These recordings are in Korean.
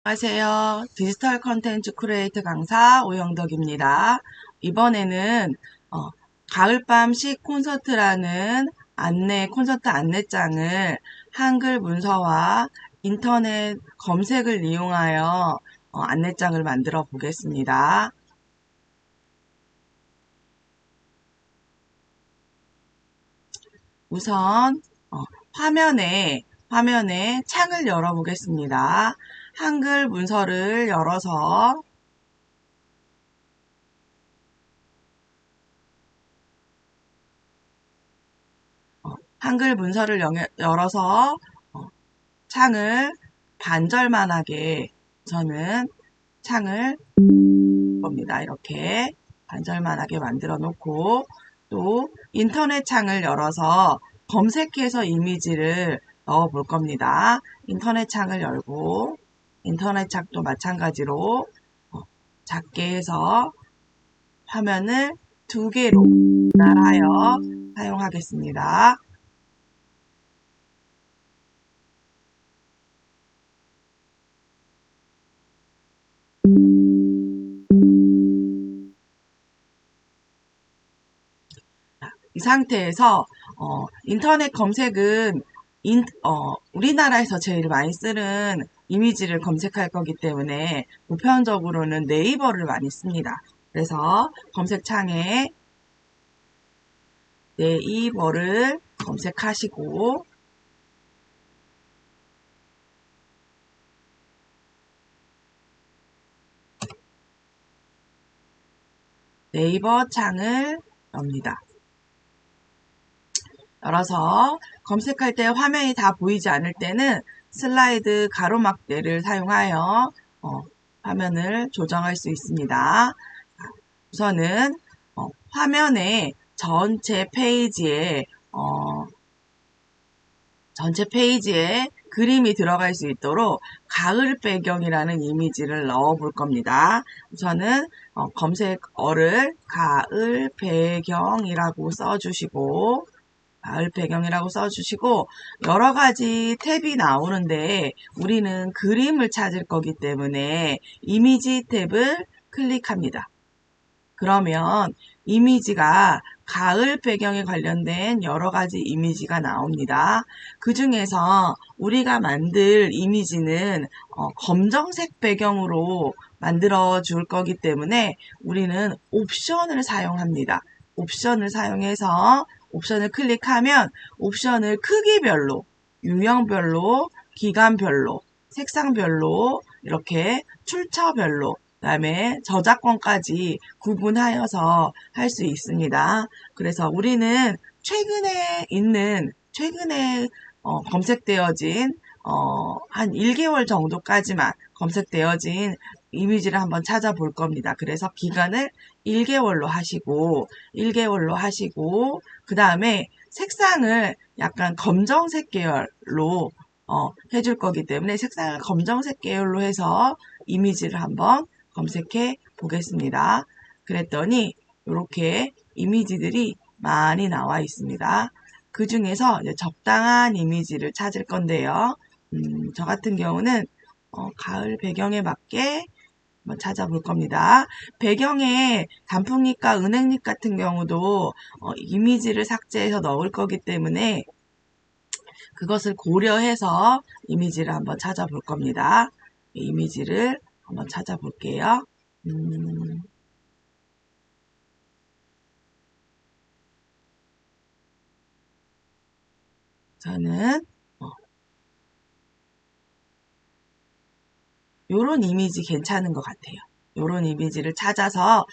안녕하세요. 디지털 컨텐츠 크리에이터 강사 오영덕입니다. 이번에는 가을밤 시 콘서트라는 콘서트 안내장을 한글 문서와 인터넷 검색을 이용하여 안내장을 만들어 보겠습니다. 우선 화면에 창을 열어 보겠습니다. 한글 문서를 열어서 한글 문서를 열어서 창을 반절만하게 저는 창을 겁니다. 이렇게 반절만하게 만들어 놓고 또 인터넷 창을 열어서 검색해서 이미지를 넣어 볼 겁니다. 인터넷 창을 열고 인터넷 창도 마찬가지로 작게 해서 화면을 2개로 분할하여 사용하겠습니다. 이 상태에서 인터넷 검색은 우리나라에서 제일 많이 쓰는 이미지를 검색할 거기 때문에 보편적으로는 네이버를 많이 씁니다. 그래서 검색창에 네이버를 검색하시고 네이버 창을 엽니다. 열어서 검색할 때 화면이 다 보이지 않을 때는 슬라이드 가로막대를 사용하여 화면을 조정할 수 있습니다. 우선은 화면에 전체 페이지에 그림이 들어갈 수 있도록 가을 배경이라는 이미지를 넣어 볼 겁니다. 우선은 검색어를 가을 배경이라고 써주시고 여러 가지 탭이 나오는데 우리는 그림을 찾을 거기 때문에 이미지 탭을 클릭합니다. 그러면 이미지가 가을 배경에 관련된 여러 가지 이미지가 나옵니다. 그 중에서 우리가 만들 이미지는 검정색 배경으로 만들어 줄 거기 때문에 우리는 옵션을 사용합니다. 옵션을 사용해서 옵션을 클릭하면 옵션을 크기별로, 유형별로, 기간별로, 색상별로, 이렇게 출처별로 그다음에 저작권까지 구분하여서 할 수 있습니다. 그래서 우리는 최근에 검색되어진 한 1개월 정도까지만 검색되어진 이미지를 한번 찾아볼 겁니다. 그래서 기간을 1개월로 하시고 그 다음에 색상을 약간 검정색 계열로 해줄 거기 때문에 색상을 검정색 계열로 해서 이미지를 한번 검색해 보겠습니다. 그랬더니 이렇게 이미지들이 많이 나와 있습니다. 그 중에서 적당한 이미지를 찾을 건데요. 저 같은 경우는 가을 배경에 맞게 한번 찾아볼 겁니다. 배경에 단풍잎과 은행잎 같은 경우도 이미지를 삭제해서 넣을 거기 때문에 그것을 고려해서 이미지를 한번 찾아볼 겁니다. 이미지를 한번 찾아볼게요. 저는 요런 이미지 괜찮은 것 같아요. 요런 이미지를 찾아서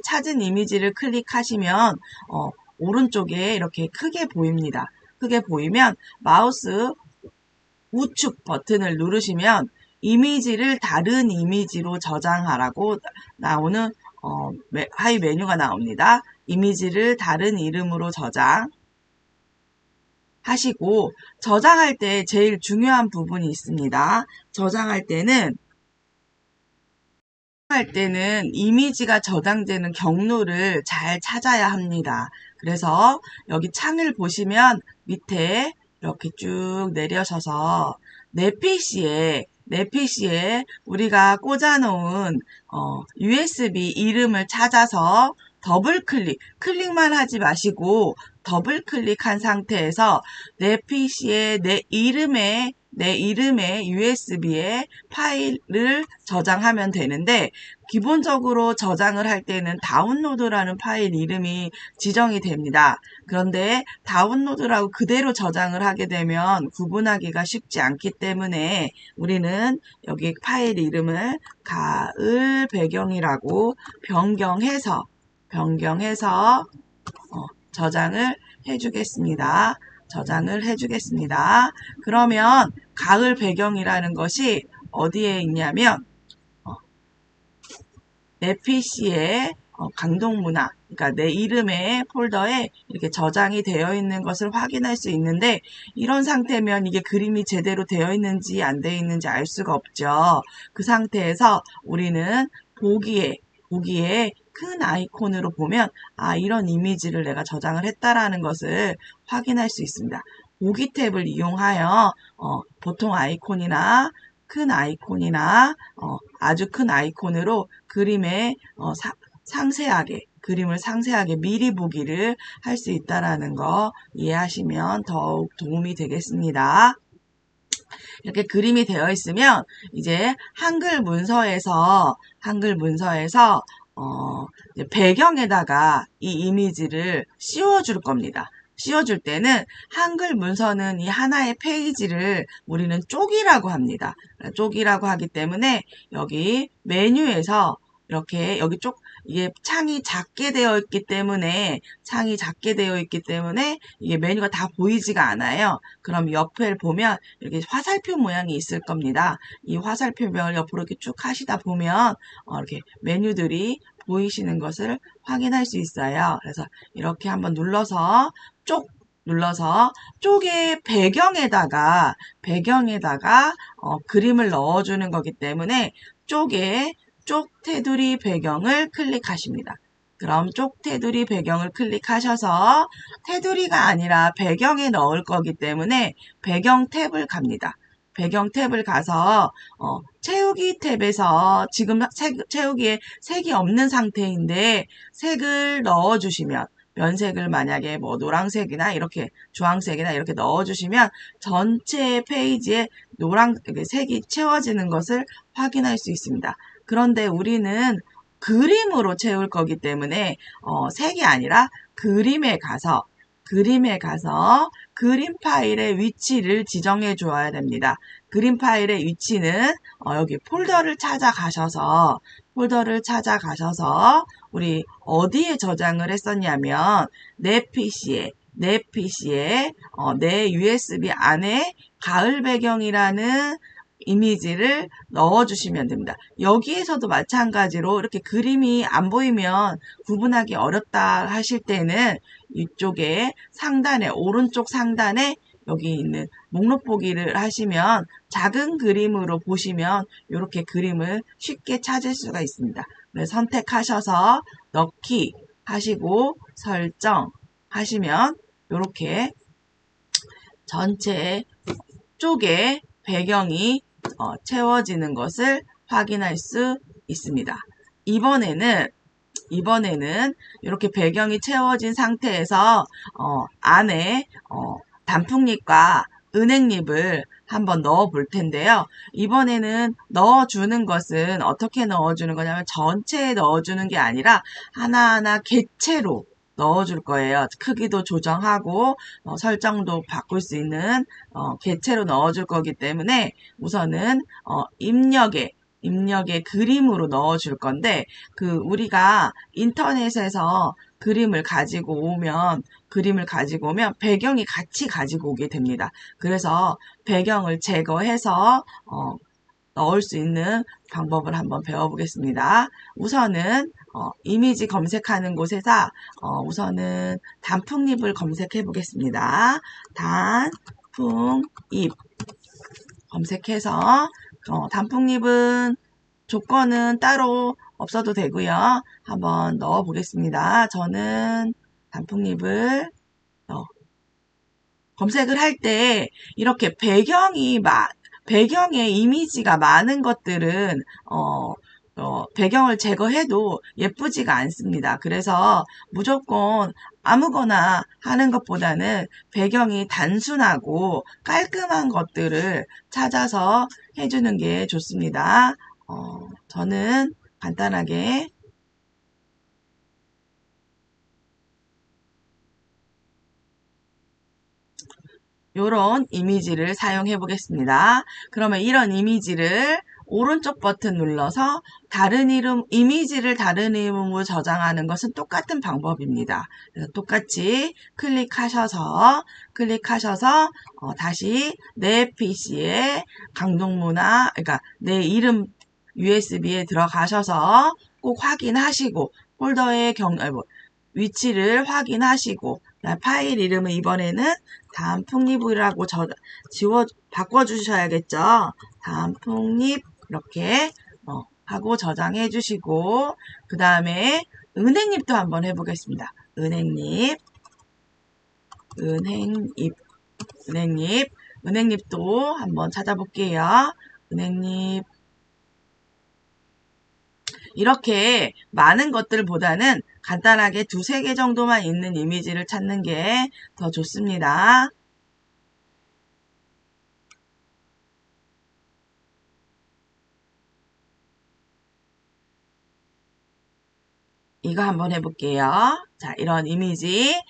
찾은 이미지를 클릭하시면 오른쪽에 이렇게 크게 보입니다. 크게 보이면 마우스 우측 버튼을 누르시면 이미지를 다른 이미지로 저장하라고 나오는 하위 메뉴가 나옵니다. 이미지를 다른 이름으로 저장하시고 저장할 때 제일 중요한 부분이 있습니다. 저장할 때는 이미지가 저장되는 경로를 잘 찾아야 합니다. 그래서 여기 창을 보시면 밑에 이렇게 쭉 내려서서 내 PC에 내 PC에 우리가 꽂아놓은 USB 이름을 찾아서 클릭만 하지 마시고 더블 클릭한 상태에서 내 PC에 내 이름의 USB에 파일을 저장하면 되는데, 기본적으로 저장을 할 때는 다운로드라는 파일 이름이 지정이 됩니다. 그런데 다운로드라고 그대로 저장을 하게 되면 구분하기가 쉽지 않기 때문에 우리는 여기 파일 이름을 가을 배경이라고 변경해서 저장을 해주겠습니다. 그러면 가을 배경이라는 것이 어디에 있냐면 내 PC에 강동문화, 그러니까 내 이름의 폴더에 이렇게 저장이 되어 있는 것을 확인할 수 있는데, 이런 상태면 이게 그림이 제대로 되어 있는지 안 되어 있는지 알 수가 없죠. 그 상태에서 우리는 보기에 큰 아이콘으로 보면 이런 이미지를 내가 저장을 했다라는 것을 확인할 수 있습니다. 보기 탭을 이용하여 보통 아이콘이나 큰 아이콘이나 아주 큰 아이콘으로 그림을 상세하게 미리 보기를 할 수 있다는 거 이해하시면 더욱 도움이 되겠습니다. 이렇게 그림이 되어 있으면 이제 한글 문서에서 배경에다가 이 이미지를 씌워줄 겁니다. 씌워줄 때는 한글 문서는 이 하나의 페이지를 우리는 쪽이라고 합니다. 쪽이라고 하기 때문에 여기 메뉴에서 이렇게 여기 이게 창이 작게 되어 있기 때문에 이게 메뉴가 다 보이지가 않아요. 그럼 옆을 보면 이렇게 화살표 모양이 있을 겁니다. 이 화살표를 옆으로 이렇게 쭉 하시다 보면 이렇게 메뉴들이 보이시는 것을 확인할 수 있어요. 그래서 이렇게 한번 눌러서 쪽의 배경에다가 그림을 넣어주는 거기 때문에 쪽 테두리 배경을 클릭하십니다. 그럼 쪽 테두리 배경을 클릭하셔서 테두리가 아니라 배경에 넣을 거기 때문에 배경 탭을 갑니다. 배경 탭을 가서 채우기 탭에서 지금 채우기에 색이 없는 상태인데 색을 넣어주시면, 면색을 만약에 노란색이나 이렇게 주황색이나 이렇게 넣어주시면 전체 페이지에 색이 채워지는 것을 확인할 수 있습니다. 그런데 우리는 그림으로 채울 거기 때문에 색이 아니라 그림에 가서 그림 파일의 위치를 지정해 줘야 됩니다. 그림 파일의 위치는 여기 폴더를 찾아가셔서 우리 어디에 저장을 했었냐면 내 PC에 내 USB 안에 가을 배경이라는 이미지를 넣어주시면 됩니다. 여기에서도 마찬가지로 이렇게 그림이 안 보이면 구분하기 어렵다 하실 때는 이쪽에 오른쪽 상단에 여기 있는 목록 보기를 하시면 작은 그림으로 보시면 이렇게 그림을 쉽게 찾을 수가 있습니다. 그래서 선택하셔서 넣기 하시고 설정하시면 이렇게 전체 쪽에 배경이 채워지는 것을 확인할 수 있습니다. 이번에는 이렇게 배경이 채워진 상태에서 안에 단풍잎과 은행잎을 한번 넣어 볼 텐데요. 이번에는 넣어주는 것은 어떻게 넣어주는 거냐면 전체에 넣어주는 게 아니라 하나하나 개체로 넣어줄 거예요. 크기도 조정하고 설정도 바꿀 수 있는 개체로 넣어줄 거기 때문에 우선은 입력의 그림으로 넣어줄 건데, 우리가 인터넷에서 그림을 가지고 오면 배경이 같이 가지고 오게 됩니다. 그래서 배경을 제거해서 넣을 수 있는 방법을 한번 배워보겠습니다. 우선은 이미지 검색하는 곳에서 우선은 단풍잎을 검색해 보겠습니다. 단풍잎 검색해서 단풍잎은 조건은 따로 없어도 되고요. 한번 넣어 보겠습니다. 저는 단풍잎을 검색을 할 때 이렇게 배경이 배경에 이미지가 많은 것들은 배경을 제거해도 예쁘지가 않습니다. 그래서 무조건 아무거나 하는 것보다는 배경이 단순하고 깔끔한 것들을 찾아서 해주는 게 좋습니다. 저는 간단하게 요런 이미지를 사용해 보겠습니다. 그러면 이런 이미지를 오른쪽 버튼 눌러서 다른 이름, 이미지를 다른 이름으로 저장하는 것은 똑같은 방법입니다. 그래서 똑같이 클릭하셔서 다시 내 PC에 강동문화, 그러니까 내 이름 USB에 들어가셔서 꼭 확인하시고 폴더의 위치를 확인하시고 파일 이름은 이번에는 단풍잎이라고 바꿔주셔야겠죠. 단풍잎 이렇게 하고 저장해 주시고 그 다음에 은행잎도 한번 해보겠습니다. 은행잎도 한번 찾아볼게요. 은행잎 이렇게 많은 것들보다는 간단하게 두세 개 정도만 있는 이미지를 찾는 게 더 좋습니다. 이거 한번 해볼게요. 자, 이런 이미지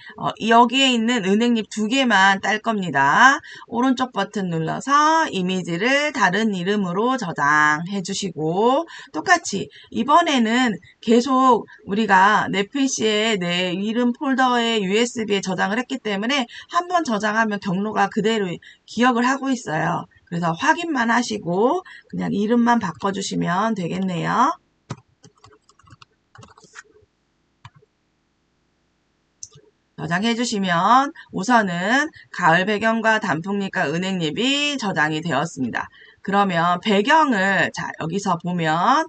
여기에 있는 은행잎 2개만 딸 겁니다. 오른쪽 버튼 눌러서 이미지를 다른 이름으로 저장해 주시고 똑같이 이번에는 계속 우리가 내 PC에 내 이름 폴더에 USB에 저장을 했기 때문에 한번 저장하면 경로가 그대로 기억을 하고 있어요. 그래서 확인만 하시고 그냥 이름만 바꿔주시면 되겠네요. 저장해 주시면 우선은 가을 배경과 단풍잎과 은행잎이 저장이 되었습니다. 그러면 배경을 자 여기서 보면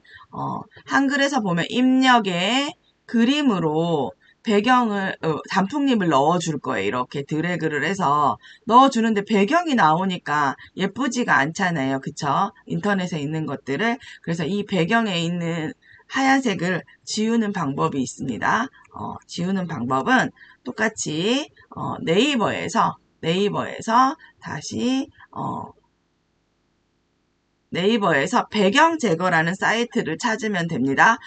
한글에서 보면 입력에 그림으로 배경을 단풍잎을 넣어줄 거예요. 이렇게 드래그를 해서 넣어주는데 배경이 나오니까 예쁘지가 않잖아요. 그쵸? 인터넷에 있는 것들을. 그래서 이 배경에 있는 하얀색을 지우는 방법이 있습니다. 지우는 방법은 똑같이 네이버에서 다시 네이버에서 배경 제거라는 사이트를 찾으면 됩니다.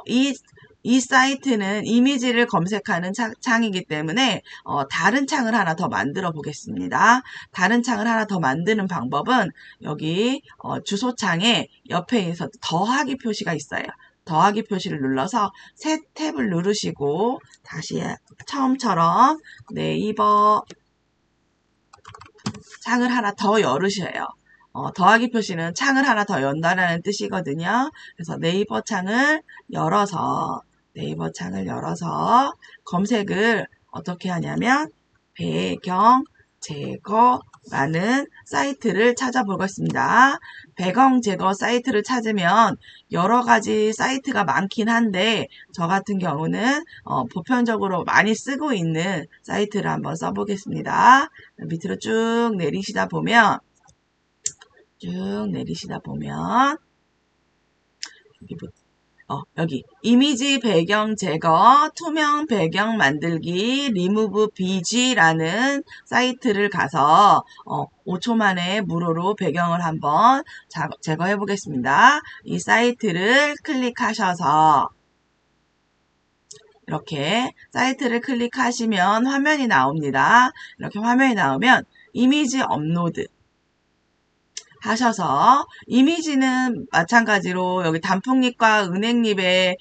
이 사이트는 이미지를 검색하는 창이기 때문에 다른 창을 하나 더 만들어 보겠습니다. 다른 창을 하나 더 만드는 방법은 여기 주소창에 옆에서 더하기 표시가 있어요. 더하기 표시를 눌러서 새 탭을 누르시고 다시 처음처럼 네이버 창을 하나 더 열으셔요. 더하기 표시는 창을 하나 더 연다라는 뜻이거든요. 그래서 네이버 창을 열어서 검색을 어떻게 하냐면 배경 제거라는 사이트를 찾아보겠습니다. 배경 제거 사이트를 찾으면 여러 가지 사이트가 많긴 한데 저 같은 경우는 보편적으로 많이 쓰고 있는 사이트를 한번 써보겠습니다. 밑으로 쭉 내리시다 보면 여기 이미지 배경 제거, 투명 배경 만들기, 리무브 BG라는 사이트를 가서 5초 만에 무료로 배경을 한번 제거해 보겠습니다. 이 사이트를 클릭하셔서 이렇게 사이트를 클릭하시면 화면이 나옵니다. 이렇게 화면이 나오면 이미지 업로드 하셔서 이미지는 마찬가지로 여기 단풍잎과 은행잎의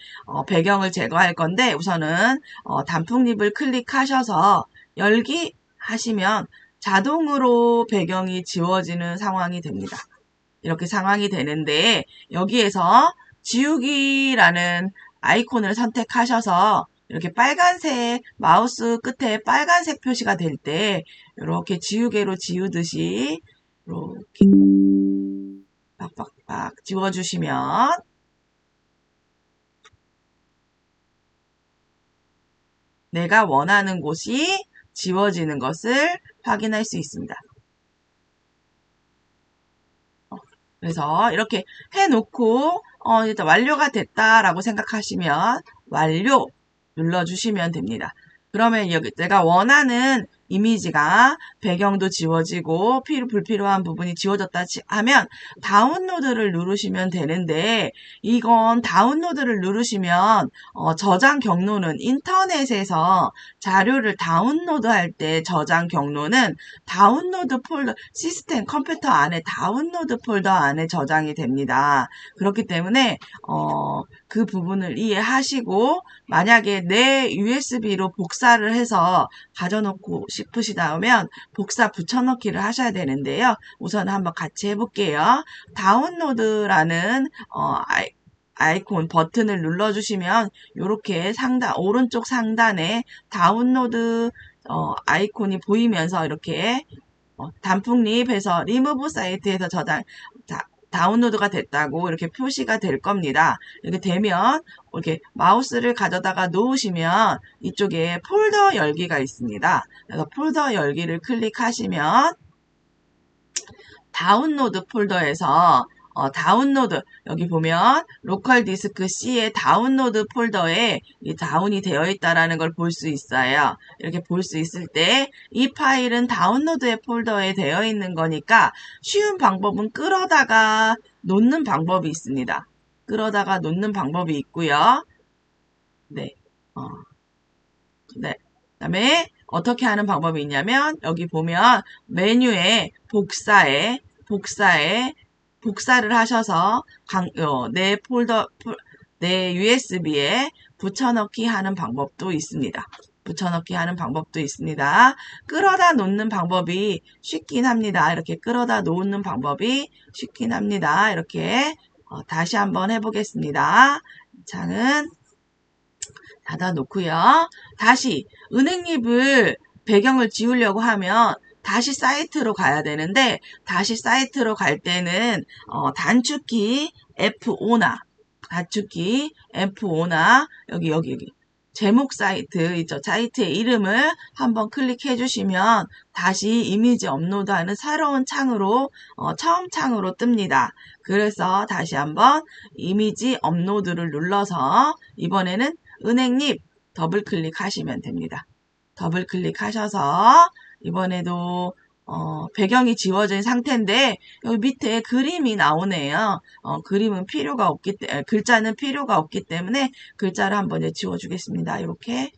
배경을 제거할 건데 우선은 단풍잎을 클릭하셔서 열기 하시면 자동으로 배경이 지워지는 상황이 됩니다. 이렇게 상황이 되는데 여기에서 지우기라는 아이콘을 선택하셔서 이렇게 빨간색 마우스 끝에 빨간색 표시가 될 때 이렇게 지우개로 지우듯이 이렇게 빡빡빡 지워주시면 내가 원하는 곳이 지워지는 것을 확인할 수 있습니다. 그래서 이렇게 해놓고 일단 완료가 됐다라고 생각하시면 완료 눌러주시면 됩니다. 그러면 여기 내가 원하는 이미지가 배경도 지워지고 불필요한 부분이 지워졌다 하면 다운로드를 누르시면 되는데 이건 다운로드를 누르시면 저장 경로는 인터넷에서 자료를 다운로드할 때 저장 경로는 다운로드 폴더 시스템 컴퓨터 안에 다운로드 폴더 안에 저장이 됩니다. 그렇기 때문에 그 부분을 이해하시고 만약에 내 USB로 복사를 해서 가져놓고 싶으시다면 복사 붙여넣기를 하셔야 되는데요. 우선 한번 같이 해볼게요. 다운로드라는 아이콘 버튼을 눌러주시면 이렇게 오른쪽 상단에 다운로드 아이콘이 보이면서 이렇게 단풍잎에서 리무브 사이트에서 다운로드가 됐다고 이렇게 표시가 될 겁니다. 이렇게 되면 이렇게 마우스를 가져다가 놓으시면 이쪽에 폴더 열기가 있습니다. 그래서 폴더 열기를 클릭하시면 다운로드 폴더에서 다운로드 여기 보면 로컬 디스크 C의 다운로드 폴더에 이 다운이 되어 있다라는 걸 볼 수 있어요. 이렇게 볼 수 있을 때 이 파일은 다운로드의 폴더에 되어 있는 거니까 쉬운 방법은 끌어다가 놓는 방법이 있습니다. 끌어다가 놓는 방법이 있고요. 네. 네. 그다음에 어떻게 하는 방법이 있냐면 여기 보면 메뉴에 복사를 하셔서 내 USB에 붙여넣기 하는 방법도 있습니다. 끌어다 놓는 방법이 쉽긴 합니다. 이렇게 끌어다 놓는 방법이 쉽긴 합니다. 이렇게 다시 한번 해보겠습니다. 창은 닫아 놓고요. 다시 은행잎을 배경을 지우려고 하면 다시 사이트로 가야 되는데 다시 사이트로 갈 때는 단축키 F5나 여기 제목 사이트 있죠. 사이트의 이름을 한번 클릭해 주시면 다시 이미지 업로드하는 새로운 창으로 처음 창으로 뜹니다. 그래서 다시 한번 이미지 업로드를 눌러서 이번에는 은행잎 더블 클릭하시면 됩니다. 더블 클릭하셔서 이번에도 배경이 지워진 상태인데 여기 밑에 그림이 나오네요. 글자는 필요가 없기 때문에 글자를 한번 지워주겠습니다. 이렇게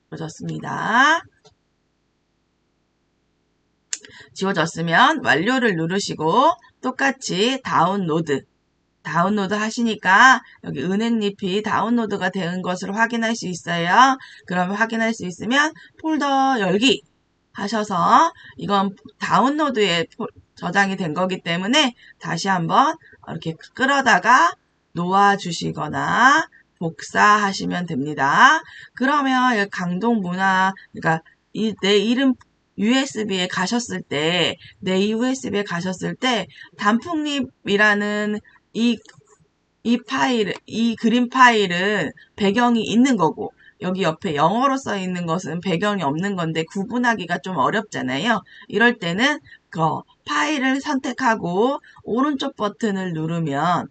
지워졌습니다. 지워졌으면 완료를 누르시고 똑같이 다운로드 하시니까 여기 은행잎이 다운로드가 된 것을 확인할 수 있어요. 그러면 확인할 수 있으면 폴더 열기 하셔서 이건 다운로드에 저장이 된 거기 때문에 다시 한번 이렇게 끌어다가 놓아주시거나 복사하시면 됩니다. 그러면 강동문화 그러니까 내 이름 USB에 가셨을 때 단풍잎이라는 이 그림 파일은 배경이 있는 거고, 여기 옆에 영어로 써 있는 것은 배경이 없는 건데 구분하기가 좀 어렵잖아요. 이럴 때는 그 파일을 선택하고 오른쪽 버튼을 누르면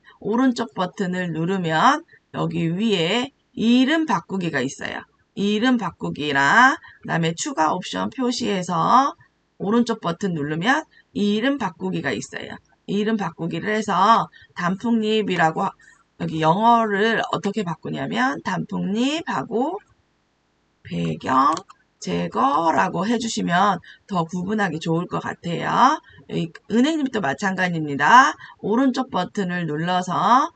여기 위에 이름 바꾸기가 있어요. 이름 바꾸기랑 그다음에 추가 옵션 표시해서 오른쪽 버튼 누르면 이름 바꾸기가 있어요. 이름 바꾸기를 해서 단풍잎이라고 여기 영어를 어떻게 바꾸냐면 단풍잎하고 배경 제거라고 해주시면 더 구분하기 좋을 것 같아요. 여기 은행잎도 마찬가지입니다. 오른쪽 버튼을 눌러서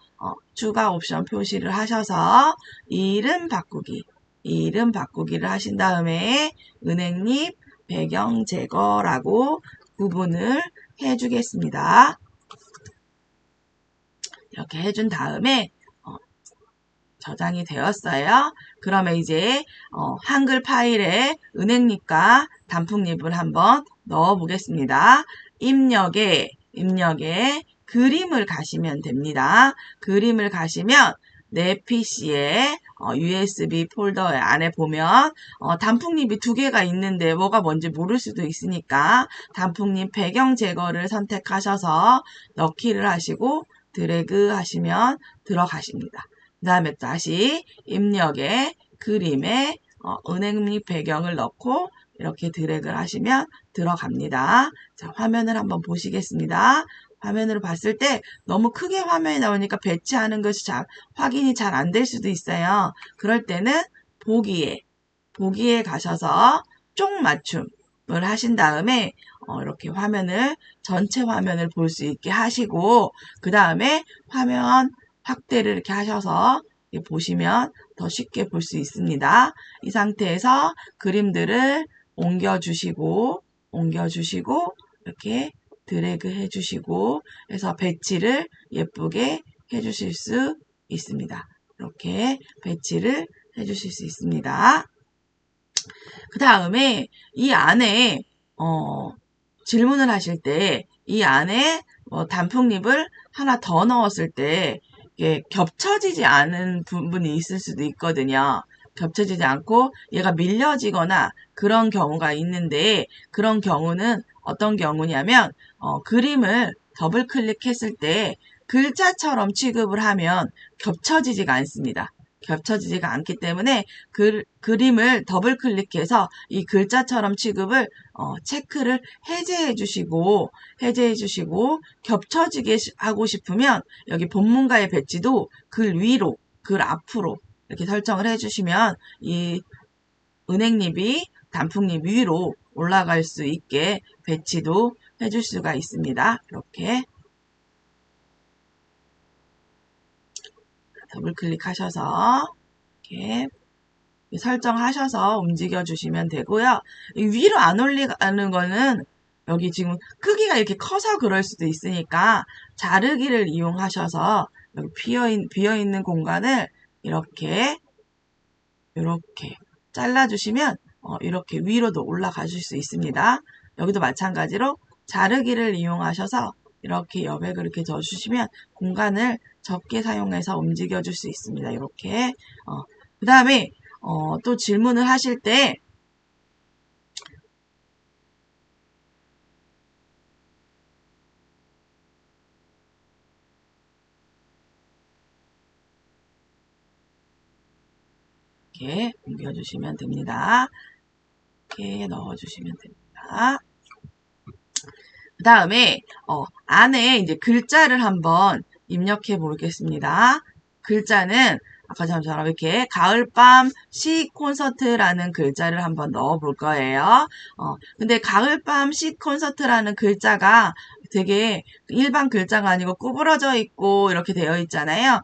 추가 옵션 표시를 하셔서 이름 바꾸기를 하신 다음에 은행잎 배경 제거라고 구분을 해주겠습니다. 이렇게 해준 다음에 저장이 되었어요. 그러면 이제 한글 파일에 은행잎과 단풍잎을 한번 넣어 보겠습니다. 입력에 그림을 가시면 됩니다. 그림을 가시면 내 PC에 USB 폴더 안에 보면 단풍잎이 두 개가 있는데 뭐가 뭔지 모를 수도 있으니까 단풍잎 배경 제거를 선택하셔서 넣기를 하시고 드래그 하시면 들어가십니다. 그 다음에 다시 입력에 그림에 은행잎 배경을 넣고 이렇게 드래그를 하시면 들어갑니다. 자, 화면을 한번 보시겠습니다. 화면으로 봤을 때 너무 크게 화면이 나오니까 배치하는 것이 확인이 잘 안 될 수도 있어요. 그럴 때는 보기에 가셔서 쪽 맞춤을 하신 다음에 이렇게 전체 화면을 볼 수 있게 하시고 그 다음에 화면 확대를 이렇게 하셔서 보시면 더 쉽게 볼 수 있습니다. 이 상태에서 그림들을 옮겨주시고 이렇게 드래그 해주시고 해서 배치를 예쁘게 해주실 수 있습니다. 이렇게 배치를 해주실 수 있습니다. 그 다음에 이 안에 질문을 하실 때 이 안에 단풍잎을 하나 더 넣었을 때 이게 겹쳐지지 않은 부분이 있을 수도 있거든요. 겹쳐지지 않고 얘가 밀려지거나 그런 경우가 있는데 그런 경우는 어떤 경우냐면 그림을 더블 클릭했을 때 글자처럼 취급을 하면 겹쳐지지가 않습니다. 겹쳐지지가 않기 때문에 그림을 더블 클릭해서 이 글자처럼 취급을 체크를 해제해 주시고 겹쳐지게 하고 싶으면 여기 본문가의 배치도 글 위로 글 앞으로 이렇게 설정을 해주시면 이 은행잎이 단풍잎 위로 올라갈 수 있게 배치도 해줄 수가 있습니다. 이렇게 더블 클릭하셔서 이렇게 설정하셔서 움직여 주시면 되고요. 위로 안 올리는 거는 여기 지금 크기가 이렇게 커서 그럴 수도 있으니까 자르기를 이용하셔서 여기 비어있는 공간을 이렇게 잘라주시면 이렇게 위로도 올라가실 수 있습니다. 여기도 마찬가지로 자르기를 이용하셔서 이렇게 여백을 이렇게 넣어주시면 공간을 적게 사용해서 움직여줄 수 있습니다. 이렇게 그 다음에 또 질문을 하실 때 이렇게 옮겨주시면 됩니다. 이렇게 넣어주시면 됩니다. 그 다음에 안에 이제 글자를 한번 입력해 보겠습니다. 글자는 아까처럼 이렇게 가을밤 시 콘서트라는 글자를 한번 넣어 볼 거예요. 근데 가을밤 시 콘서트라는 글자가 되게 일반 글자가 아니고 구부러져 있고 이렇게 되어 있잖아요.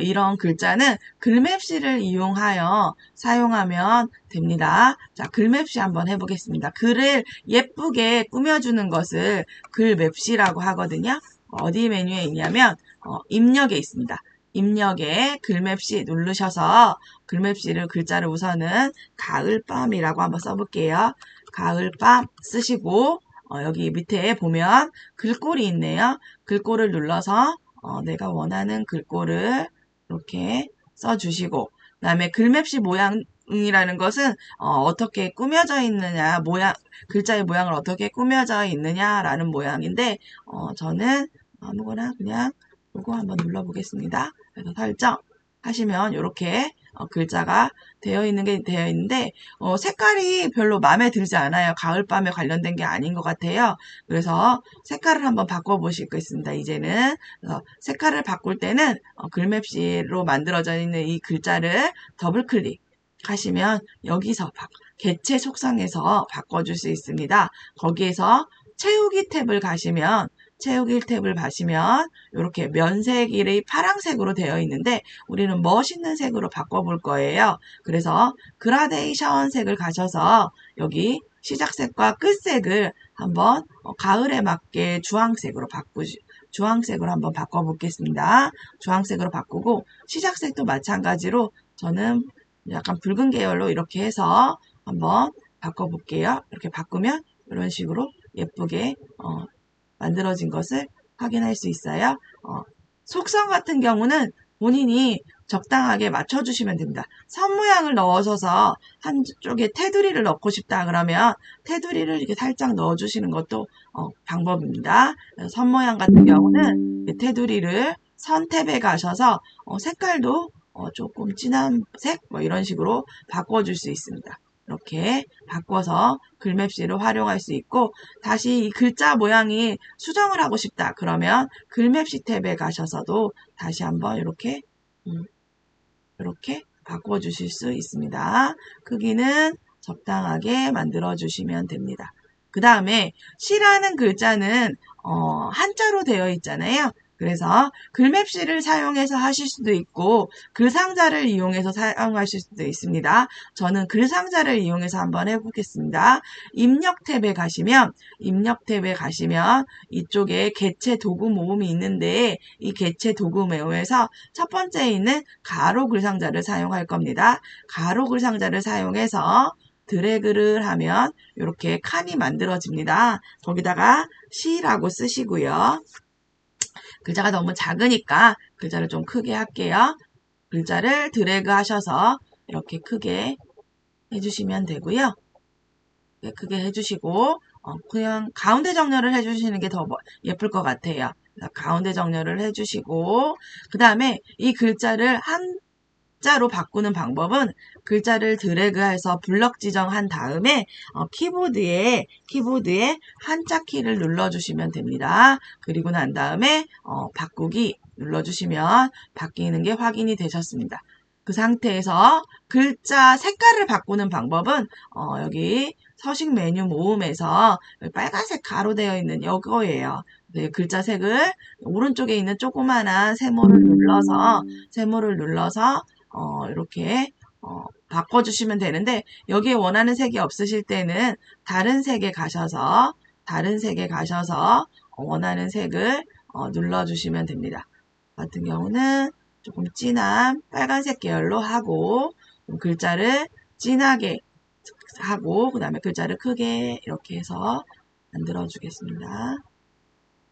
이런 글자는 글맵시를 이용하여 사용하면 됩니다. 자, 글맵시 한번 해보겠습니다. 글을 예쁘게 꾸며주는 것을 글맵시라고 하거든요. 어디 메뉴에 있냐면 입력에 있습니다. 입력에 글맵시 누르셔서 글맵시를 글자를 우선은 가을밤이라고 한번 써볼게요. 가을밤 쓰시고 여기 밑에 보면 글꼴이 있네요. 글꼴을 눌러서 내가 원하는 글꼴을 이렇게 써주시고 그 다음에 글맵시 모양이라는 것은 어떻게 꾸며져 있느냐 글자의 모양을 어떻게 꾸며져 있느냐라는 모양인데 저는 아무거나 그냥 이거 한번 눌러보겠습니다. 그래서 설정 하시면 이렇게 글자가 되어 있는데 색깔이 별로 마음에 들지 않아요. 가을밤에 관련된 게 아닌 것 같아요. 그래서 색깔을 한번 바꿔보시겠습니다. 이제는 색깔을 바꿀 때는 글맵시로 만들어져 있는 이 글자를 더블 클릭 하시면 여기서 개체 속성에서 바꿔줄 수 있습니다. 거기에서 채우기 탭을 가시면 이렇게 면색이 파란색으로 되어 있는데 우리는 멋있는 색으로 바꿔볼 거예요. 그래서 그라데이션 색을 가셔서 여기 시작색과 끝색을 한번 가을에 맞게 주황색으로 한번 바꿔보겠습니다. 주황색으로 바꾸고 시작색도 마찬가지로 저는 약간 붉은 계열로 이렇게 해서 한번 바꿔볼게요. 이렇게 바꾸면 이런 식으로 예쁘게 만들어진 것을 확인할 수 있어요. 속성 같은 경우는 본인이 적당하게 맞춰주시면 됩니다. 선 모양을 넣어서 한쪽에 테두리를 넣고 싶다 그러면 테두리를 이렇게 살짝 넣어주시는 것도 방법입니다. 선 모양 같은 경우는 테두리를 선 탭에 가셔서 색깔도 조금 진한 색 뭐 이런 식으로 바꿔줄 수 있습니다. 이렇게 바꿔서 글맵시를 활용할 수 있고 다시 이 글자 모양이 수정을 하고 싶다 그러면 글맵시 탭에 가셔서도 다시 한번 이렇게 바꿔주실 수 있습니다. 크기는 적당하게 만들어 주시면 됩니다. 그 다음에 시라는 글자는 한자로 되어 있잖아요. 그래서 글맵시를 사용해서 하실 수도 있고 글상자를 이용해서 사용하실 수도 있습니다. 저는 글상자를 이용해서 한번 해보겠습니다. 입력 탭에 가시면 이쪽에 개체 도구 모음이 있는데 이 개체 도구 모음에서 첫 번째에 있는 가로 글상자를 사용할 겁니다. 가로 글상자를 사용해서 드래그를 하면 이렇게 칸이 만들어집니다. 거기다가 시라고 쓰시고요. 글자가 너무 작으니까 글자를 좀 크게 할게요. 글자를 드래그 하셔서 이렇게 크게 해주시면 되고요. 네, 크게 해주시고 그냥 가운데 정렬을 해주시는 게 더 예쁠 것 같아요. 가운데 정렬을 해주시고 그 다음에 이 글자를 한자로 바꾸는 방법은 글자를 드래그해서 블럭 지정한 다음에 키보드에 한자 키를 눌러주시면 됩니다. 그리고 난 다음에 바꾸기 눌러주시면 바뀌는 게 확인이 되셨습니다. 그 상태에서 글자 색깔을 바꾸는 방법은 여기 서식 메뉴 모음에서 빨간색 가로 되어 있는 이거예요. 네, 글자 색을 오른쪽에 있는 조그마한 세모를 눌러서 이렇게 바꿔주시면 되는데 여기에 원하는 색이 없으실 때는 다른 색에 가셔서 원하는 색을 눌러주시면 됩니다. 같은 경우는 조금 진한 빨간색 계열로 하고 글자를 진하게 하고 그 다음에 글자를 크게 이렇게 해서 만들어 주겠습니다.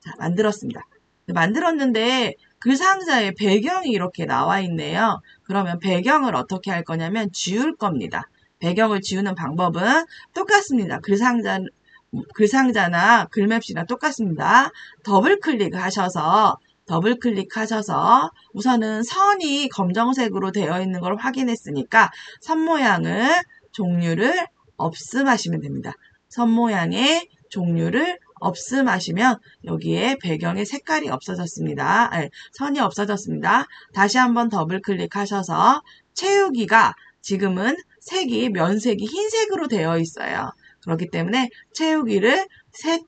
자, 만들었습니다. 만들었는데 그 상자에 배경이 이렇게 나와 있네요. 그러면 배경을 어떻게 할 거냐면 지울 겁니다. 배경을 지우는 방법은 똑같습니다. 글상자나 글맵시랑 똑같습니다. 더블 클릭하셔서 우선은 선이 검정색으로 되어 있는 걸 확인했으니까 선 모양을 종류를 없음하시면 됩니다. 선 모양의 종류를 없음하시면 여기에 배경의 색깔이 없어졌습니다. 선이 없어졌습니다. 다시 한번 더블 클릭하셔서 채우기가 지금은 면색이 흰색으로 되어 있어요. 그렇기 때문에 채우기를 색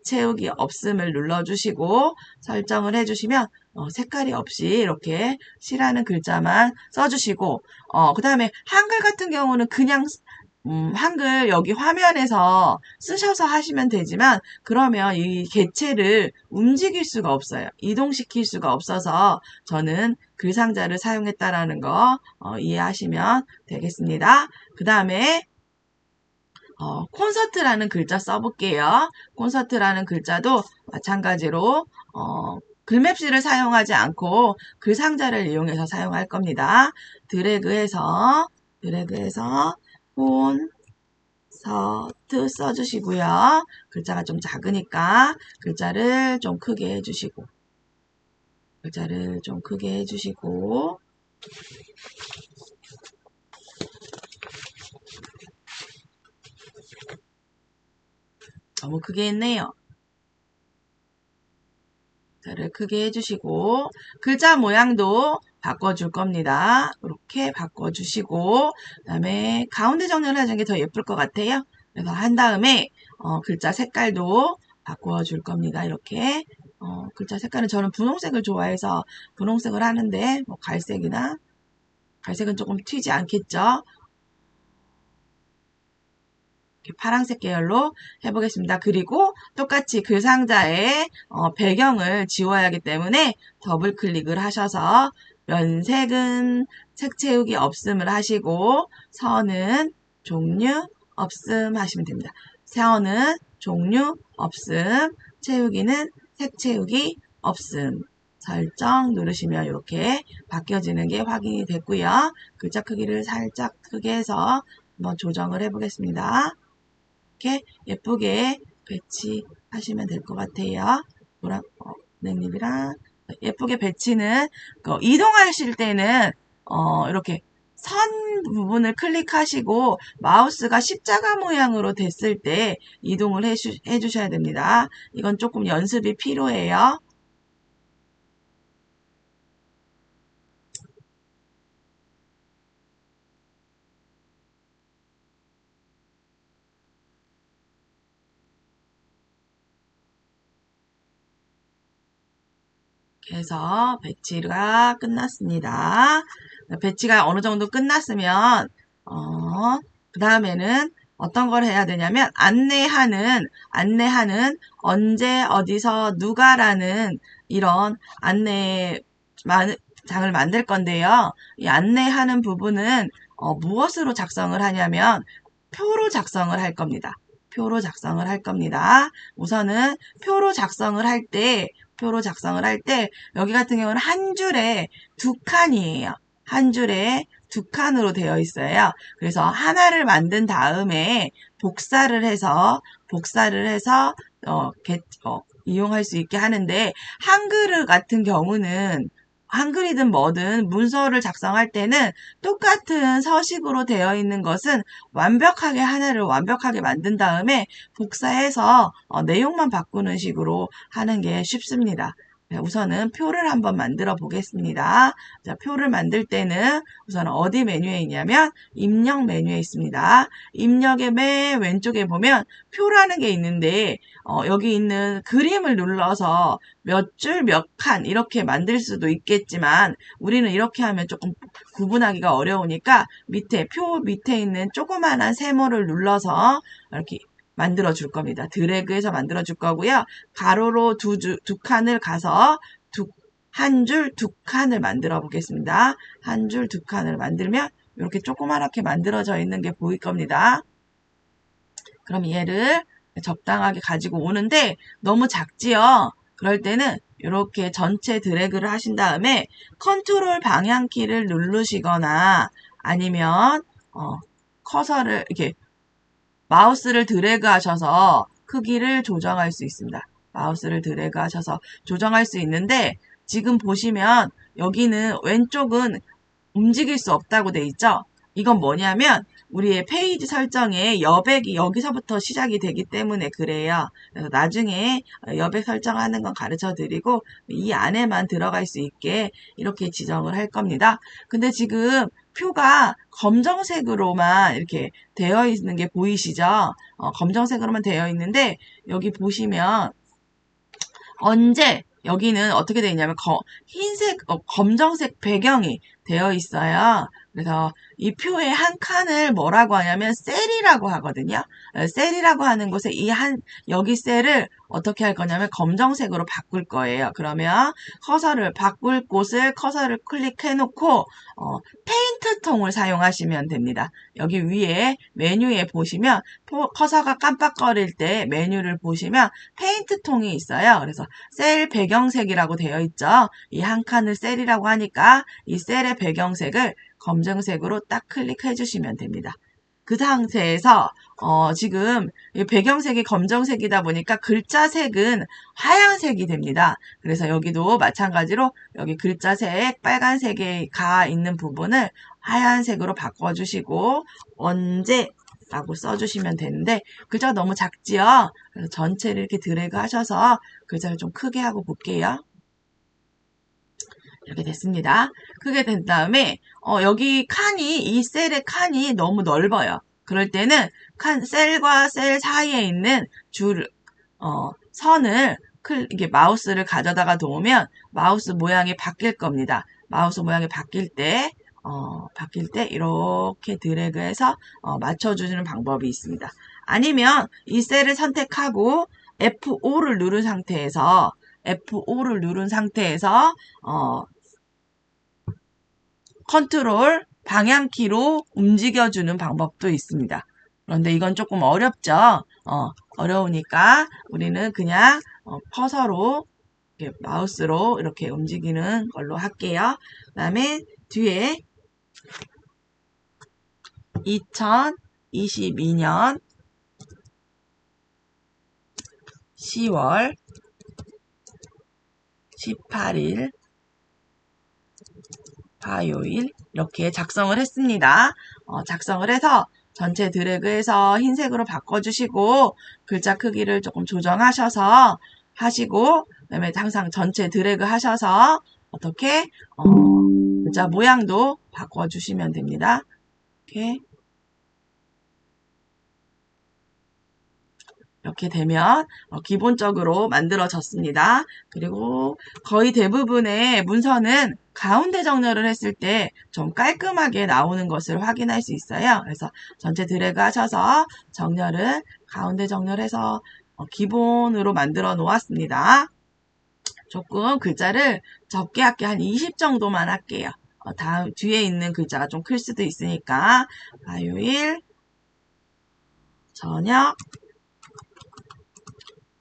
채우기 없음을 눌러주시고 설정을 해주시면 색깔이 없이 이렇게 시라는 글자만 써주시고 그 다음에 한글 같은 경우는 그냥 한글 여기 화면에서 쓰셔서 하시면 되지만 그러면 이 개체를 움직일 수가 없어요. 이동시킬 수가 없어서 저는 글상자를 사용했다라는 거 이해하시면 되겠습니다. 그 다음에 콘서트라는 글자 써볼게요. 콘서트라는 글자도 마찬가지로 글맵시를 사용하지 않고 글상자를 이용해서 사용할 겁니다. 드래그해서 콘서트 써주시고요. 글자가 좀 작으니까 글자를 좀 크게 해주시고 너무 크게 했네요. 글자를 크게 해주시고 글자 모양도 바꿔줄 겁니다. 이렇게 바꿔주시고 그 다음에 가운데 정렬을 해주는 게 더 예쁠 것 같아요. 그래서 한 다음에 글자 색깔도 바꿔줄 겁니다. 이렇게 글자 색깔은 저는 분홍색을 좋아해서 분홍색을 하는데 뭐 갈색은 조금 튀지 않겠죠. 이렇게 파란색 계열로 해보겠습니다. 그리고 똑같이 글상자의 배경을 지워야 하기 때문에 더블 클릭을 하셔서 면색은 색 채우기 없음을 하시고 선은 종류 없음 하시면 됩니다. 선은 종류 없음, 채우기는 색 채우기 없음. 설정 누르시면 이렇게 바뀌어지는 게 확인이 됐고요. 글자 크기를 살짝 크게 해서 한번 조정을 해보겠습니다. 이렇게 예쁘게 배치하시면 될 것 같아요. 노란 넥립이랑 예쁘게 배치는 이동하실 때는 이렇게 선 부분을 클릭하시고 마우스가 십자가 모양으로 됐을 때 이동을 해주셔야 됩니다. 이건 조금 연습이 필요해요. 그래서 배치가 끝났습니다. 배치가 어느 정도 끝났으면 그 다음에는 어떤 걸 해야 되냐면 안내하는 언제 어디서 누가라는 이런 안내 장을 만들 건데요. 이 안내하는 부분은 무엇으로 작성을 하냐면 표로 작성을 할 겁니다. 표로 작성을 할 겁니다. 우선은 표로 작성을 할 때 여기 같은 경우는 한 줄에 두 칸이에요. 한 줄에 두 칸으로 되어 있어요. 그래서 하나를 만든 다음에 복사를 해서 이용할 수 있게 하는데 한글 같은 경우는 한글이든 뭐든 문서를 작성할 때는 똑같은 서식으로 되어 있는 것은 하나를 완벽하게 만든 다음에 복사해서 내용만 바꾸는 식으로 하는 게 쉽습니다. 우선은 표를 한번 만들어 보겠습니다. 자, 표를 만들 때는 우선 어디 메뉴에 있냐면 입력 메뉴에 있습니다. 입력의 맨 왼쪽에 보면 표라는 게 있는데 여기 있는 그림을 눌러서 몇 줄, 몇 칸 이렇게 만들 수도 있겠지만 우리는 이렇게 하면 조금 구분하기가 어려우니까 표 밑에 있는 조그만한 세모를 눌러서 이렇게 만들어 줄 겁니다. 드래그해서 만들어 줄 거고요. 가로로 두 칸을 가서 한 줄 두 칸을 만들어 보겠습니다. 한 줄 두 칸을 만들면 이렇게 조그맣게 만들어져 있는 게 보일 겁니다. 그럼 얘를 적당하게 가지고 오는데 너무 작지요? 그럴 때는 이렇게 전체 드래그를 하신 다음에 컨트롤 방향키를 누르시거나 아니면 커서를 이렇게 마우스를 드래그 하셔서 크기를 조정할 수 있습니다. 마우스를 드래그 하셔서 조정할 수 있는데 지금 보시면 여기는 왼쪽은 움직일 수 없다고 돼 있죠? 이건 뭐냐면 우리의 페이지 설정에 여백이 여기서부터 시작이 되기 때문에 그래요. 그래서 나중에 여백 설정하는 건 가르쳐 드리고 이 안에만 들어갈 수 있게 이렇게 지정을 할 겁니다. 근데 지금 표가 검정색으로만 이렇게 되어 있는 게 보이시죠? 검정색으로만 되어 있는데 여기 보시면 언제 여기는 어떻게 되어 있냐면 검정색 배경이 되어 있어요. 그래서 이 표의 한 칸을 뭐라고 하냐면 셀이라고 하거든요. 셀이라고 하는 곳에 여기 셀을 어떻게 할 거냐면 검정색으로 바꿀 거예요. 그러면 커서를 클릭해 놓고 페인트 통을 사용하시면 됩니다. 여기 위에 메뉴에 보시면 커서가 깜빡거릴 때 메뉴를 보시면 페인트 통이 있어요. 그래서 셀 배경색이라고 되어 있죠. 이 한 칸을 셀이라고 하니까 이 셀의 배경색을 검정색으로 딱 클릭해 주시면 됩니다. 그 상태에서 지금 배경색이 검정색이다 보니까 글자색은 하얀색이 됩니다. 그래서 여기도 마찬가지로 여기 글자색 빨간색에 가 있는 부분을 하얀색으로 바꿔주시고 언제 라고 써주시면 되는데 글자가 너무 작지요? 그래서 전체를 이렇게 드래그 하셔서 글자를 좀 크게 하고 볼게요. 이렇게 됐습니다. 크게 된 다음에 여기 이 셀의 칸이 너무 넓어요. 그럴 때는 셀과 셀 사이에 있는 선을 이게 마우스를 가져다가 놓으면 마우스 모양이 바뀔 겁니다. 마우스 모양이 바뀔 때 이렇게 드래그해서 맞춰주는 방법이 있습니다. 아니면 이 셀을 선택하고 F5를 누른 상태에서 컨트롤 방향키로 움직여주는 방법도 있습니다. 그런데 이건 조금 어렵죠? 어려우니까 우리는 그냥 커서로 이렇게 마우스로 이렇게 움직이는 걸로 할게요. 그 다음에 뒤에 2022년 10월 18일 화요일 이렇게 작성을 했습니다. 작성을 해서 전체 드래그해서 흰색으로 바꿔주시고 글자 크기를 조금 조정하셔서 하시고 그다음에 항상 전체 드래그 하셔서 어떻게 글자 모양도 바꿔주시면 됩니다. 이렇게 되면 기본적으로 만들어졌습니다. 그리고 거의 대부분의 문서는 가운데 정렬을 했을 때 좀 깔끔하게 나오는 것을 확인할 수 있어요. 그래서 전체 드래그 하셔서 정렬을 가운데 정렬해서 기본으로 만들어 놓았습니다. 조금 글자를 적게 할게요. 한 20 정도만 할게요. 다음 뒤에 있는 글자가 좀 클 수도 있으니까 화요일 저녁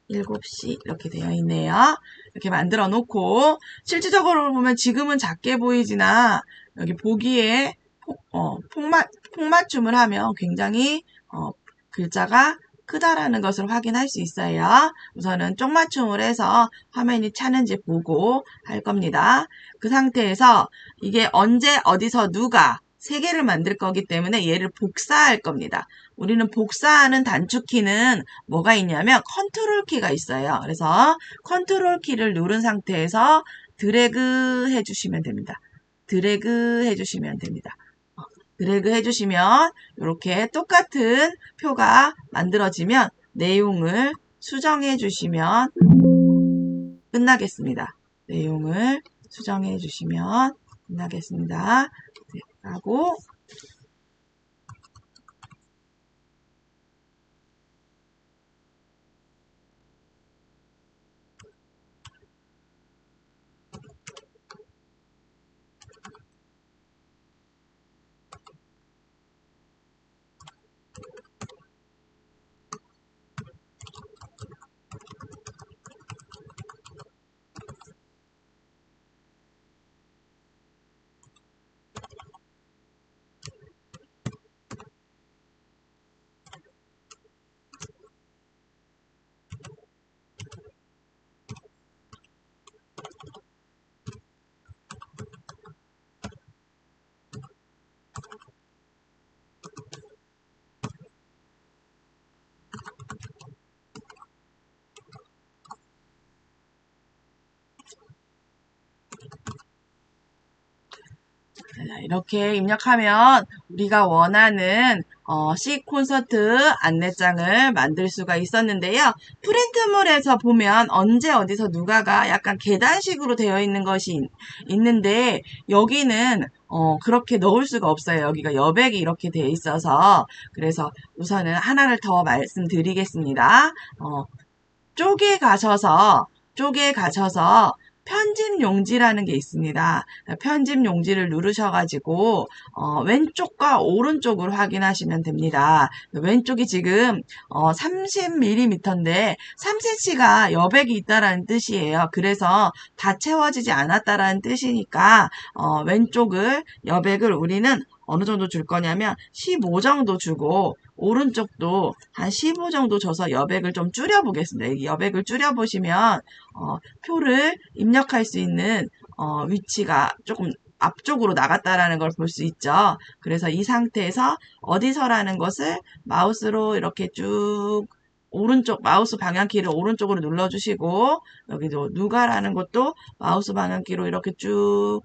7시 이렇게 되어 있네요. 이렇게 만들어 놓고 실질적으로 보면 지금은 작게 보이지나 여기 보기에 폭맞춤을 하면 굉장히 글자가 크다라는 것을 확인할 수 있어요. 우선은 쪽맞춤을 해서 화면이 차는지 보고 할 겁니다. 그 상태에서 이게 언제 어디서 누가 3개를 만들 거기 때문에 얘를 복사할 겁니다. 우리는 복사하는 단축키는 뭐가 있냐면 컨트롤 키가 있어요. 그래서 컨트롤 키를 누른 상태에서 드래그 해주시면 됩니다. 드래그 해주시면 됩니다. 드래그 해주시면 이렇게 똑같은 표가 만들어지면 내용을 수정해 주시면 끝나겠습니다. 내용을 수정해 주시면 끝나겠습니다. 네, 하고 이렇게 입력하면 우리가 원하는 C 콘서트 안내장을 만들 수가 있었는데요. 프린트물에서 보면 언제 어디서 누가가 약간 계단식으로 되어 있는 것이 있는데 여기는 그렇게 넣을 수가 없어요. 여기가 여백이 이렇게 되어 있어서 그래서 우선은 하나를 더 말씀드리겠습니다. 쪽에 가셔서 편집 용지라는 게 있습니다. 편집 용지를 누르셔가지고 왼쪽과 오른쪽을 확인하시면 됩니다. 왼쪽이 지금 30mm인데 3cm가 여백이 있다라는 뜻이에요. 그래서 다 채워지지 않았다라는 뜻이니까 왼쪽을 여백을 우리는 어느 정도 줄 거냐면 15 정도 주고 오른쪽도 한 15 정도 줘서 여백을 좀 줄여보겠습니다. 여백을 줄여보시면 표를 입력할 수 있는 위치가 조금 앞쪽으로 나갔다라는 걸 볼 수 있죠. 그래서 이 상태에서 어디서라는 것을 마우스로 이렇게 쭉 오른쪽 마우스 방향키를 오른쪽으로 눌러주시고 여기도 누가라는 것도 마우스 방향키로 이렇게 쭉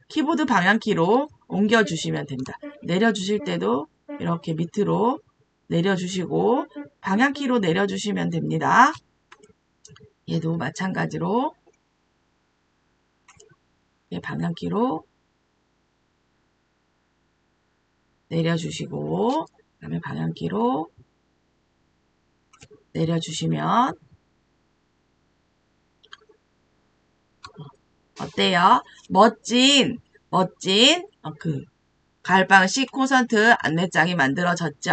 키보드 방향키로 옮겨주시면 됩니다. 내려주실 때도 이렇게 밑으로 내려주시고 방향키로 내려주시면 됩니다. 얘도 마찬가지로 방향키로 내려주시고 그 다음에 방향키로 내려주시면 어때요? 멋진 그 가을방학 C 콘서트 안내장이 만들어졌죠?